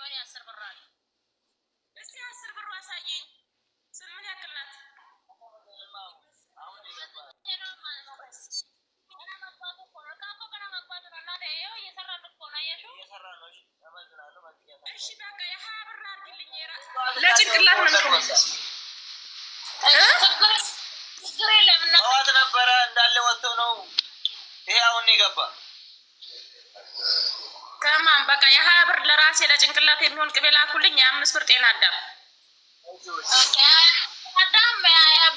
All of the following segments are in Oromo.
ማሪ 10 ብር አለ። እስቲ 10 ብር አሳየኝ። ምን ያክል ናት? እሺ በቃ የ20 ብር አድርግልኝ። ለጭንቅላት ነው ችግር የለም። ጠዋት ነበረ እንዳለ ወጥተው ነው ይሄ አሁን የገባ ከማን በቃ የ20 ብር ለራሴ ለጭንቅላት የሚሆን ቅቤ ላኩልኝ። የ5 ብር ጤና አዳም አዳም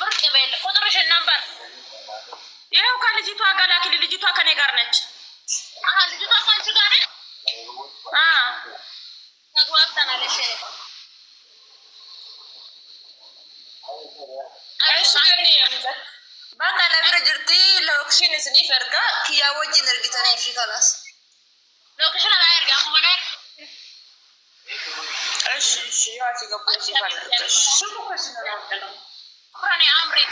ብር ቅቤ ቁጥርሽን ነበር ይኸው ከልጅቷ ጋር ላኪልኝ። ልጅቷ ከኔ ጋር ነች። ልጅቷ ከአንቺ ጋር ነች? ተግባብተናል። እሺ بقى انا برجرتي لوكشين سني فرقه كيا وجه نرجتني في خلاص لوكشين انا ارجع مو انا ايش يا اخي قبل شي بقى شو لوكشين انا قراني امري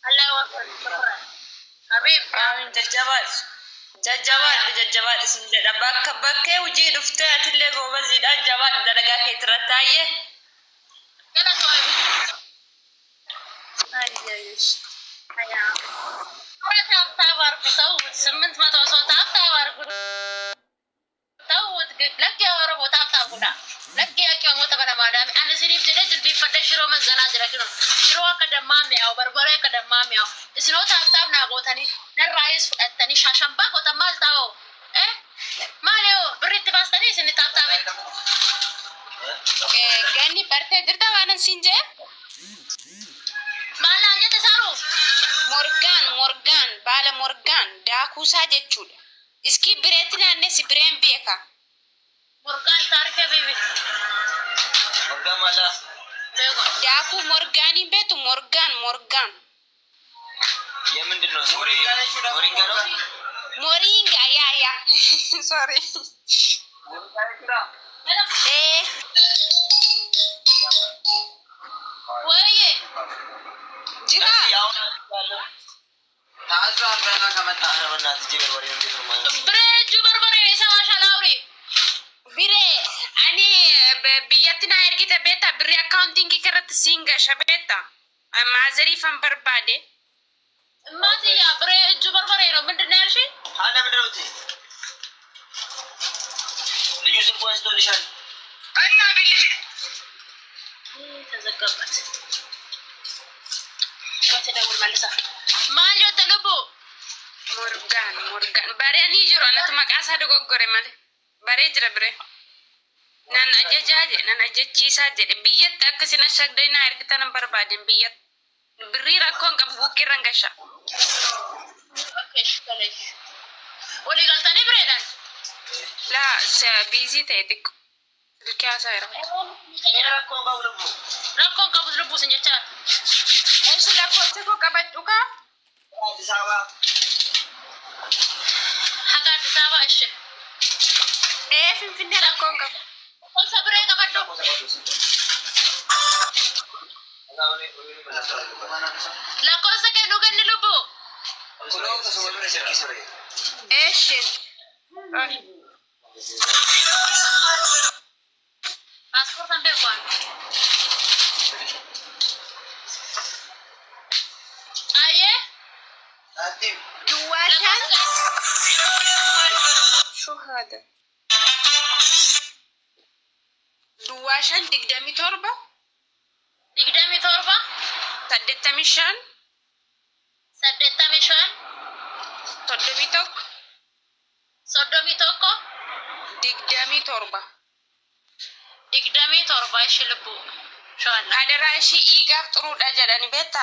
الله يوفقك شكرا حبيب امين ججبات اسم دبك بك وجي دفتات اللي جو بزيد ججبات درجات ترتايه كلا سوي ايش هيا وراك تاور بتوت 800 صوت تاور توت لك يا رب تاودا لك يا كيو متبنا مادام انا سيريف جدل بيفدش شرو من زناجر كده شرو كدمامي او بربره كدمامي او اسنو تافتاب ناغوتني الرئيس اتني شاشمبا كتمال تاو ماليو بريت باستني سن تافتاب كاني برته درتا وانا سينجه مالا انجه تسارو مورغان بالا مورغان داكوسا جچول اسكي بريتنا نسي برين بيكا مورغان تاركه بيبي مورغان مالا داكو مورغاني بيتو مورغان يمندنو مورينغا يا سوري ويه جرا تعذر بنا كما تعرف الناس جبر وري بريجو بربري سماش لاوري بري اني بيتنا اركيت بيتا بري اكاونتينج كرت سينغا شبيتا ما زريفن بربادي ما تي يا بريجو بربري ነው ምንድነው ያልሽ አለ ምንድነው እቲ ልዩ ስልክ ወስዶልሻል እና ቢልሽ ተዘጋበት ወተደውል መልሳ ማጆ ተገቦ ሞርጋን ባሪያኒ ጅሮ አለት ማቃሳ ደጎጎረ ማለት ባሬ ጅረ ብሬ ናና ጀጃጀ ናና ጀቺሳ ጀደ ቢየት አክሲና ሸግደና እርግተን በርባደን ቢየት ብሪ ረኮን ቀቡክ ረንገሻ ኦኬሽ ከለሽ ወሊ ጋልታኒ ብሬዳን ላ ቢዚ ተይጥቅ ልካሳ ይራ ረኮን ቀቡልቡ ስንጀቻ እሺ ለኮቴኮ ቀበጡካ አዲስ አበባ አዲስ አበባ እሺ ፍንፍኔ ረኮን ቀብ ሰብሬ ቀበዶ ለኮሰ ከኑ ገንልቡ እሺ ፓስፖርት አንበቋን دواشان شو هذا دواشان دقدامي توربة سدتا مشان صدومي توكو دقدامي توربة يشلبو هذا راشي إيجاب طرود أجلاني بيتا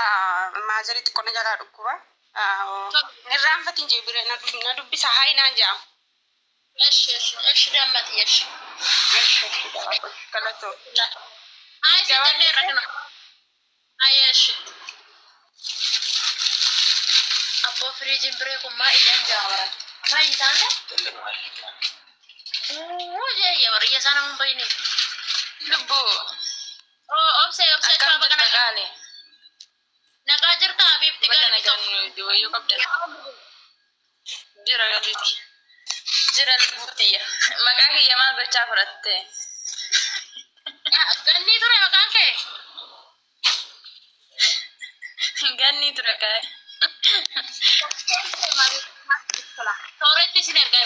مازري تكون جالا ركوبا نرام فتين جبري ندوبي سهاي نانجام ايش دمت ايش كلاتو هاي سيدني رحمه هاي ايش ابو فريجين بريكو ما اذا جاورا ما يتانده وجه يا وريه سنه من بيني لبو اوبسي كابا كان نغاجرتا حبيب تقال دو يو قبل جرا قبل jira lubbuutiya. Maqaa kiyya maal gochaa fudhatte? Ganni ture maqaan kee? Ganni ture ka'e. Sooretti isin ergaa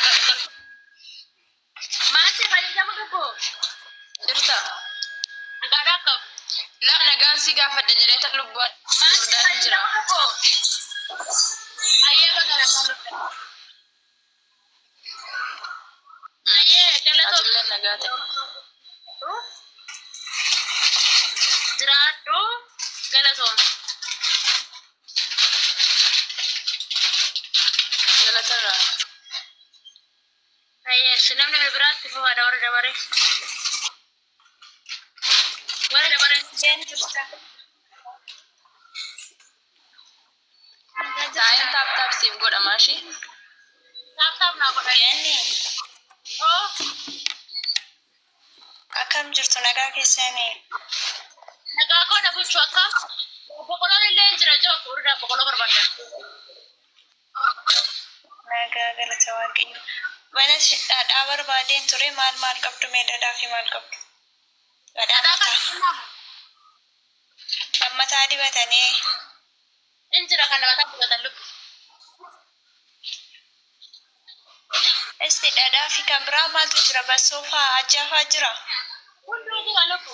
maatti fayyadama qabbo? Jirta? Nagaadhaa qab. Laa nagaan si gaafadha jedhee tan lubbuun furdaan jira. Ayyee bagana kan dhufte. Ayyee galatoo. Atullee nagaa ta'e. Jiraadhu galatoon. Galatarraa. Ayyee namni biraatti fufaadha warra dabaree. Warra dabaree seen jirta. Saayin taap siif godha maashii. Taap naa godha. Yanni Oo. akkam jirtu nagaa keessanii? Nagaa godha buchuu akkam. Boqoloon illee jira joo fuudhaa boqoloo barbaadda. Nagaa galata waaqayyo. Bana dhadhaa barbaadeen ture maal qabdu mee dhadhaa fi maal qabdu? Dhadhaa kan kennamu. Mataa dibatanii Injira kan mataa dibatan lubbu. isti dhadhaa fi kan biraa maaltu jira? Bassoo fa'aa ajjaa fa'aa jira? Hunduu jira lubbu.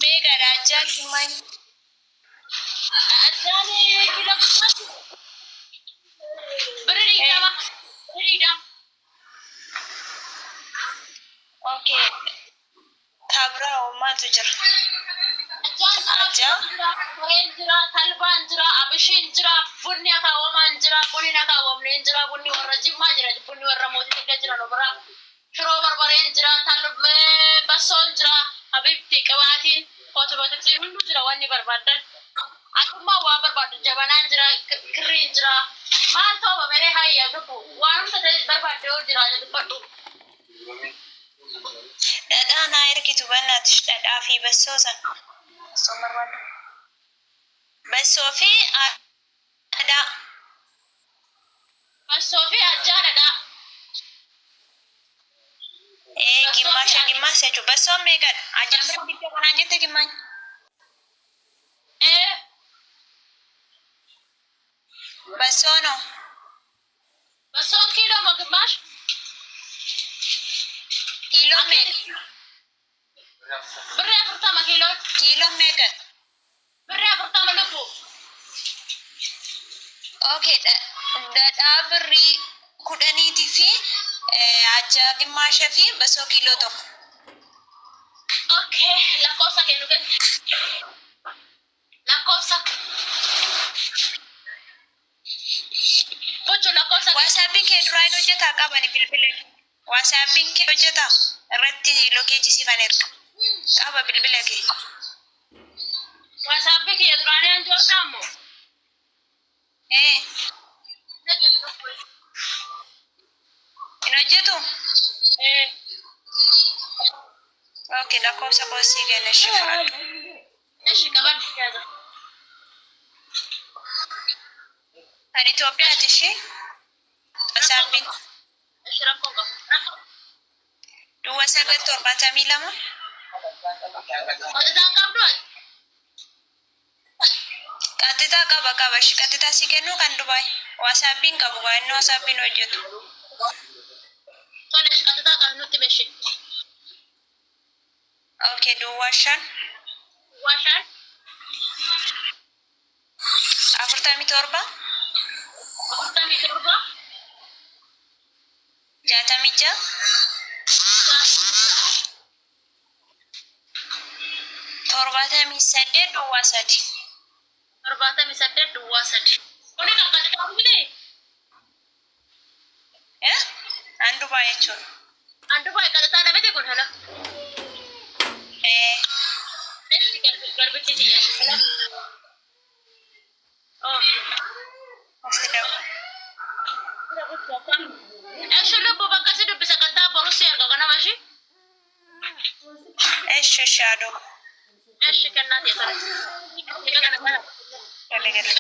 Meeqadha ajjaan himaan? Ajjaan kilo guddaatu. Birrii digdama. Birrii digdama. Okay. Kabraa hoo maaltu jira? Ajjaan jira, talbaan jira, abishiin jira, bunni akaawwamaan jira, bunni akaawwamneen jira, bunni warra jimmaa jira, bunni warra mootii illee jira nu bira. Shiroo barbareen jira, bassoon jira, habibti qibaatiin, kootibotiksiin hunduu jira wanni barbaadan. Akkuma waan barbaadu jabanaan jira, kirriin jira. Maal ta'u meree hayya dubbu waan hunda barbaadde yoo jira dubbadhu. Dhadhaa naa ergitu bannaati dhadhaa fi bassoo san. Bassoo barbaadu. Bassoo fi dhadhaa. Bassoo fi ajjaa dhadhaa. Gimmaasha jechuudha. Bassoon meeqadha? Ajjaan bira bidda kanaan jette gimmaan. Bassoon hoo? Bassoon kiiloo moo gimaash? Kiiloon meeqa? Birrii 40 kiiloon. Kiiloon meeqadha? Birrii 40 lubbu. Okay, dhadhaa birrii 10 fi ajjaa gimmaasha fi bassoo kiiloo tokko. Okay, lakkoofsa kennu kennu. Lakkoofsa. Bocho lakkoofsa. WhatsAppiin kee duraan hojjetaa qabani bilbila. WhatsAppiin kee hojjetaa irratti lokeeji siifan erga. Qaba bilbila kee. WhatsApp kee duraan aan jootaamo. Hin hojjetu? Okay, lakkoofsa koosii kenna shifaadhu. Eshi qaban yaada. Kan Itoophiyaati ishee? WhatsAppiin. Eshi rakkoon qaba. 972. Hojjetaan qabdu ati. Qaxxitaa qaba. Qaxxitaa si kennu kan Dubaay. WhatsAppiin qabu waan inni WhatsAppiin hojjetu. Tole qaxxitaa kan nutti beeshi. Okay, duwwaashan. Washaan. 47. 47. 66. 78 duwwaa 3. 48 duwwaa 3. Kuni kan qaxxitaa bite. An Dubaay jechuudha. Andu baay'ee qaxxitaa dhabete kun hala. Eshi garbichi tiyya. Oh. Asi dabu. Eshi lubbu bakka si dubbisa kattaa borus erga kana mashi. Eshi shaadoo. Eshi kennaa tiya tole. Galee galee.